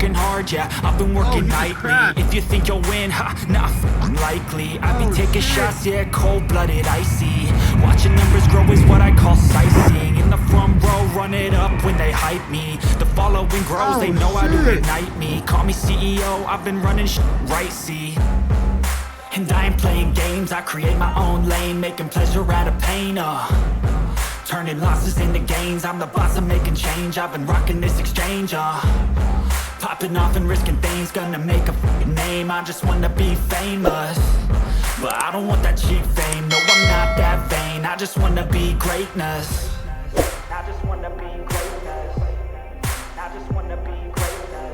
working hard, yeah, I've been working nightly. If you think you'll win, ha, nah, likely. I be taking shots, yeah, cold-blooded, icy. Watching numbers grow is what I call sightseeing. In the front row, run it up when they hype me. The following grows, they know how to ignite me. Call me CEO, I've been running right, see. And I ain't playing games, I create my own lane, making pleasure out of pain, turning losses into gains, I'm the boss, I'm making change. I've been rocking this exchange, popping off and risking things, gonna make a f***ing name. I just wanna be famous, but I don't want that cheap fame. No, I'm not that vain, I just wanna be greatness.